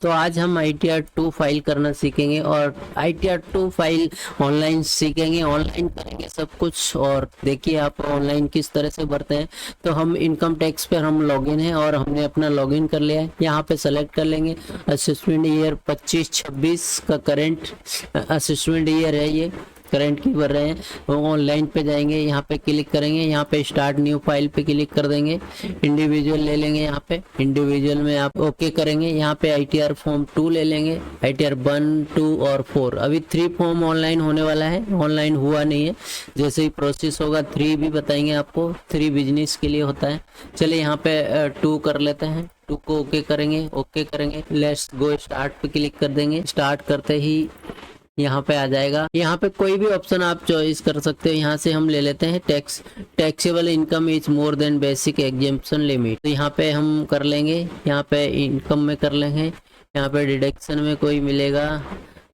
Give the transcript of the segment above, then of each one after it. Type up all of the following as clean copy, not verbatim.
तो आज हम ITR2 फाइल करना सीखेंगे और ITR2 फाइल ऑनलाइन सीखेंगे, ऑनलाइन करेंगे सब कुछ। और देखिए आप ऑनलाइन किस तरह से भरते हैं। तो हम इनकम टैक्स पर हम लॉगिन है और हमने अपना लॉगिन कर लिया है। यहाँ पे सेलेक्ट कर लेंगे असेसमेंट ईयर 25-26 का करेंट असेसमेंट ईयर है, ये करंट की भर रहे हैं। वो ऑनलाइन पे जाएंगे, यहाँ पे क्लिक करेंगे, यहाँ पे स्टार्ट न्यू फाइल पे क्लिक कर देंगे। इंडिविजुअल ले लेंगे, यहाँ पे इंडिविजुअल में आप ओके करेंगे। यहाँ पे ITR फॉर्म 2 ले लेंगे, ITR 1, 2 और 4। अभी 3 फॉर्म ऑनलाइन होने वाला है, ऑनलाइन हुआ नहीं है। जैसे ही प्रोसेस होगा 3 भी बताएंगे आपको। 3 बिजनेस के लिए होता है। चलिए यहाँ पे 2 कर लेते हैं। 2 को ओके करेंगे। लेट्स गो स्टार्ट पे क्लिक कर देंगे। स्टार्ट करते ही यहाँ पे आ जाएगा। यहाँ पे कोई भी ऑप्शन आप चॉइस कर सकते हो। यहाँ से हम ले लेते हैं taxable income is more than basic exemption limit. तो यहाँ पे हम कर लेंगे, यहाँ पे इनकम में कर लेंगे। यहाँ पे डिडक्शन में कोई मिलेगा,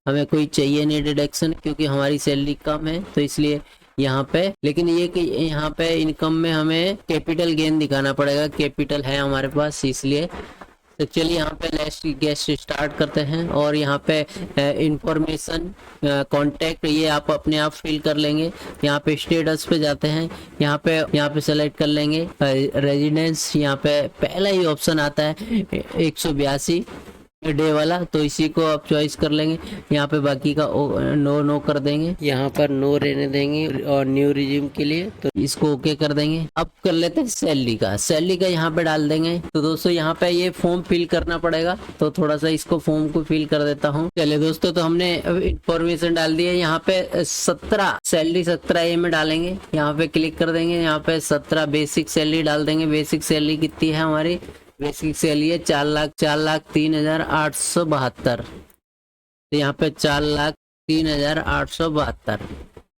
हमें कोई चाहिए नहीं डिडक्शन, क्योंकि हमारी सैलरी कम है तो इसलिए यहाँ पे। लेकिन ये कि यहाँ पे इनकम में हमें कैपिटल गेन दिखाना पड़ेगा, कैपिटल है हमारे पास इसलिए। तो चलिए यहाँ पे लेट्स गेट स्टार्ट करते हैं। और यहाँ पे इंफॉर्मेशन कॉन्टैक्ट ये आप अपने आप फिल कर लेंगे। यहाँ पे स्टेटस पे जाते हैं, यहाँ पे सेलेक्ट कर लेंगे रेजिडेंस। यहाँ पे पहला ही ऑप्शन आता है 182 डे वाला, तो इसी को आप चॉइस कर लेंगे। यहाँ पे बाकी का नो कर देंगे, यहाँ पर नो रहने देंगे। और न्यू रिज्यूम के लिए तो इसको ओके कर देंगे। अब कर लेते हैं सैलरी का यहाँ पे डाल देंगे। तो दोस्तों यहाँ पे ये फॉर्म फिल करना पड़ेगा, तो थोड़ा सा इसको फॉर्म को फिल कर देता हूँ। चलिए दोस्तों, तो हमने इंफॉर्मेशन डाल दी है। यहाँ पे 17 सैलरी 17 ये में डालेंगे। यहाँ पे क्लिक कर देंगे, यहाँ पे 17 बेसिक सैलरी डाल देंगे। बेसिक सैलरी कितनी है हमारी? बेसिक सैलरी है 4,03,872। तो यहाँ पे 4,03,872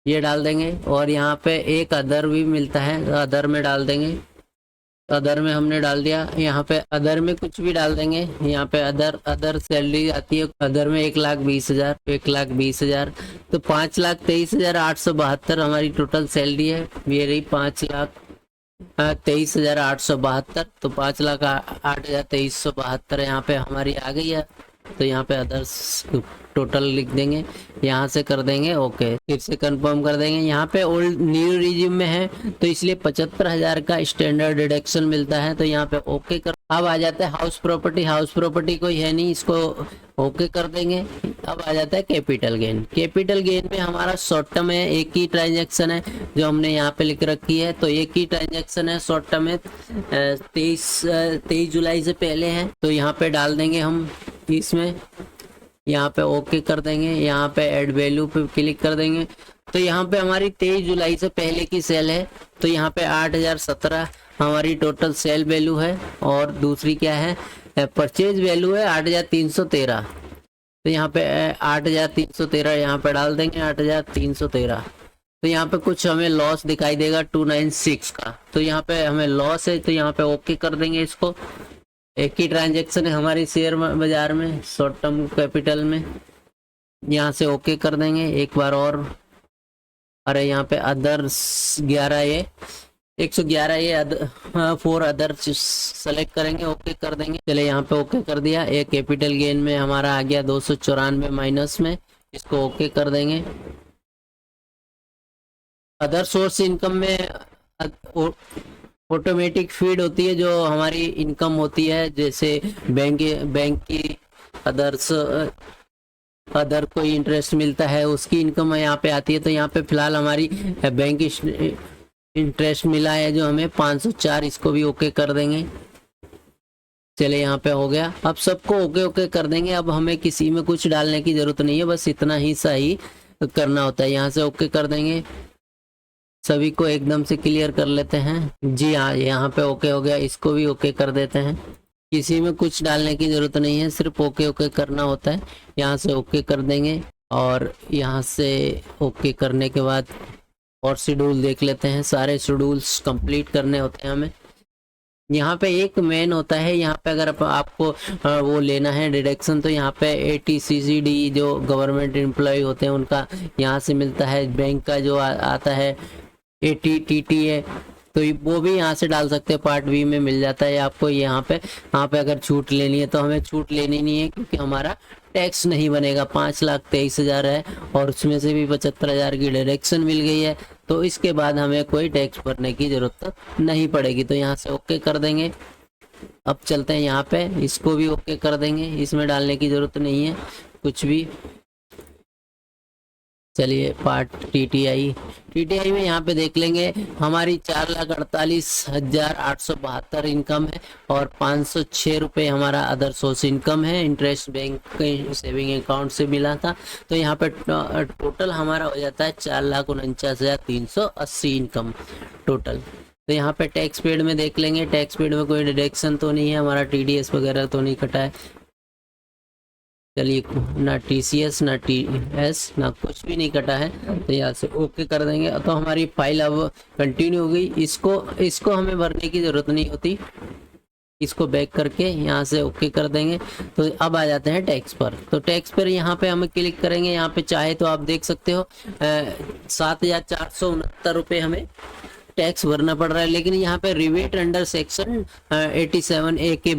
ये डाल देंगे। और यहाँ पे एक अदर भी मिलता है, अदर में डाल देंगे। अदर में हमने डाल दिया। यहाँ पे अदर में कुछ भी डाल देंगे। यहाँ पे अदर सैलरी आती है, अदर में 1,20,000। तो 5,23,872 हमारी टोटल सैलरी है। ये रही 5,23,872। तो 5,08,2372 यहाँ पे हमारी आ गई है। तो यहाँ पे अदर्स टोटल लिख देंगे, यहाँ से कर देंगे ओके। फिर से कंफर्म कर देंगे। यहाँ पे ओल्ड न्यू रिज्यूम में है तो इसलिए 75,000 का स्टैंडर्ड डिडक्शन मिलता है। तो यहाँ पे ओके कर। अब आ जाता है हाउस प्रॉपर्टी कोई है नहीं, इसको ओके कर देंगे। अब आ जाता है कैपिटल गेन में हमारा शॉर्ट टर्म है, एक ही ट्रांजैक्शन है जो हमने यहाँ पे लिख रखी है। तो एक ही ट्रांजैक्शन है, शॉर्ट टर्म है, 23 जुलाई से पहले है। तो यहाँ पे डाल देंगे हम इसमें, यहाँ पे ओके कर देंगे। यहाँ पे ऐड वैल्यू पे क्लिक कर देंगे। तो यहाँ पे हमारी 23 जुलाई से पहले की सेल है। तो यहाँ पे 8,017 हमारी टोटल सेल वैल्यू है। और दूसरी क्या है? परचेज वैल्यू है 8,313। तो यहाँ पे 8,313 यहाँ पे डाल देंगे, 8,313। तो यहाँ पे कुछ हमें लॉस दिखाई देगा 296 का। तो यहाँ पे हमें लॉस है, तो यहाँ पे ओके कर देंगे इसको। एक ही ट्रांजैक्शन है हमारी शेयर बाजार में, शॉर्ट टर्म कैपिटल में। यहाँ से ओके कर देंगे एक बार और। अरे यहाँ पे अदर्स 11 ये 111 ये 4 अदर सेलेक्ट करेंगे, ओके कर देंगे। चले यहाँ पे ओके कर दिया। एक कैपिटल गेन में हमारा आ गया 294 माइनस में, इसको ओके कर देंगे। अदर सोर्स इनकम में ऑटोमेटिक फीड होती है जो हमारी इनकम होती है, जैसे बैंक की अदर कोई इंटरेस्ट मिलता है उसकी इनकम यहाँ पे आती है। तो यहाँ पे फिलहाल हमारी बैंक इंटरेस्ट मिला है जो हमें 504, इसको भी ओके कर देंगे। चले यहाँ पे हो गया। अब सबको ओके कर देंगे। अब हमें किसी में कुछ डालने की जरूरत नहीं है, बस इतना ही सही करना होता है। यहाँ से ओके कर देंगे, सभी को एकदम से क्लियर कर लेते हैं। जी हाँ, यहाँ पे ओके हो गया। इसको भी ओके कर देते हैं। किसी में कुछ डालने की जरूरत नहीं है, सिर्फ ओके करना होता है। यहाँ से ओके कर देंगे। और यहाँ से ओके करने के बाद और शेड्यूल देख लेते हैं। सारे शेड्यूल्स कंप्लीट करने होते हैं हमें। यहाँ पे एक मेन होता है, यहाँ पे अगर आपको वो लेना है डिडक्शन, तो यहाँ पे ATCCD जो गवर्नमेंट एम्प्लॉय होते हैं उनका यहाँ से मिलता है। बैंक का जो आता है ATTT है, तो वो भी यहाँ से डाल सकते हैं, पार्ट बी में मिल जाता है आपको। यहाँ पे अगर छूट लेनी है तो हमें छूट लेनी नहीं है, क्योंकि हमारा टैक्स नहीं बनेगा। 5,23,000 है और उसमें से भी 75,000 की डिडक्शन मिल गई है, तो इसके बाद हमें कोई टैक्स भरने की जरूरत नहीं पड़ेगी। तो यहाँ से ओके कर देंगे। अब चलते हैं यहाँ पे, इसको भी ओके कर देंगे, इसमें डालने की जरूरत नहीं है कुछ भी। चलिए पार्ट टीटीआई में यहाँ पे देख लेंगे, हमारी 4,48,872 इनकम है और 506 रुपये हमारा अदर सोर्स इनकम है, इंटरेस्ट बैंक के सेविंग अकाउंट से मिला था। तो यहाँ पे टोटल हमारा हो जाता है 4,49,380 इनकम टोटल। तो यहाँ पे टैक्स पेड में देख लेंगे, टैक्स पेड में कोई डिडक्शन तो नहीं है, हमारा टीडीएस वगैरह तो नहीं कटा है। चलिए ना टीसीएस ना टीएस ना कुछ भी नहीं कटा है, तो यहाँ से ओके कर देंगे। तो हमारी फाइल अब कंटिन्यू हो गई। इसको हमें भरने की जरूरत नहीं होती, इसको बैक करके यहाँ से ओके कर देंगे। तो अब आ जाते हैं टैक्स पर। तो टैक्स पर यहाँ पे हमें क्लिक करेंगे, यहाँ पे चाहे तो आप देख सकते हो 7,469 रुपये हमें टैक्स भरना पड़ रहा है, लेकिन यहाँ पे रिबेट अंडर सेक्शन 87A के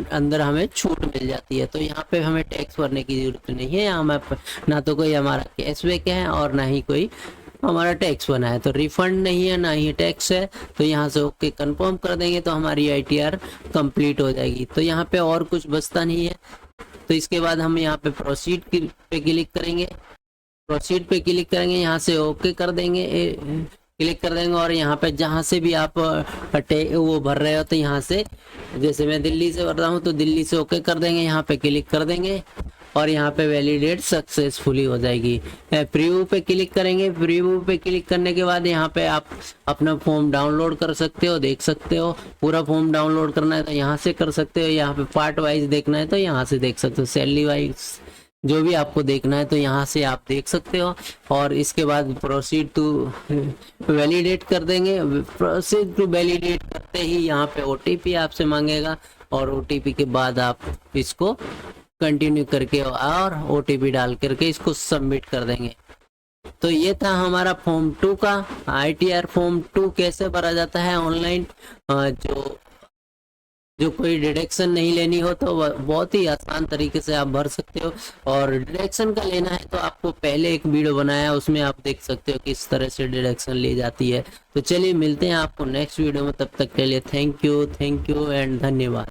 अंदर हमें छूट मिल जाती है। तो यहाँ पे हमें टैक्स भरने की जरूरत नहीं है। यहाँ ना तो कोई हमारा कैशबैक है और ना ही कोई हमारा टैक्स बना है, तो रिफंड नहीं है ना ही टैक्स है। तो यहाँ से ओके कंफर्म कर देंगे तो हमारी ITR कंप्लीट हो जाएगी। तो यहाँ पे और कुछ बचता नहीं है। तो इसके बाद हम यहाँ पे प्रोसीड पे क्लिक करेंगे, यहाँ से ओके कर देंगे, क्लिक कर देंगे। और यहाँ पे जहाँ से भी आप वो भर रहे हो, तो यहाँ से जैसे मैं दिल्ली से भर रहा हूँ तो दिल्ली से ओके कर देंगे, यहाँ पे क्लिक कर देंगे और यहाँ पे वैलिडेट सक्सेसफुली हो जाएगी। प्रीव्यू पे क्लिक करेंगे, प्रीव्यू पे क्लिक करने के बाद यहाँ पे आप अपना फॉर्म डाउनलोड कर सकते हो, देख सकते हो। पूरा फॉर्म डाउनलोड करना है तो यहाँ से कर सकते हो, यहाँ पे पार्ट वाइज देखना है तो यहाँ से देख सकते हो, सैलरी वाइज जो भी आपको देखना है तो यहाँ से आप देख सकते हो। और इसके बाद प्रोसीड टू वैलिडेट कर देंगे। प्रोसीड टू वैलिडेट करते ही यहाँ पे OTP आपसे मांगेगा और OTP के बाद आप इसको कंटिन्यू करके और OTP डाल करके इसको सबमिट कर देंगे। तो ये था हमारा फॉर्म 2 का। ITR फॉर्म 2 कैसे भरा जाता है ऑनलाइन। जो कोई डिडक्शन नहीं लेनी हो तो बहुत ही आसान तरीके से आप भर सकते हो। और डिडक्शन का लेना है तो आपको पहले एक वीडियो बनाया, उसमें आप देख सकते हो किस तरह से डिडक्शन ली जाती है। तो चलिए मिलते हैं आपको नेक्स्ट वीडियो में, तब तक के लिए थैंक यू एंड धन्यवाद।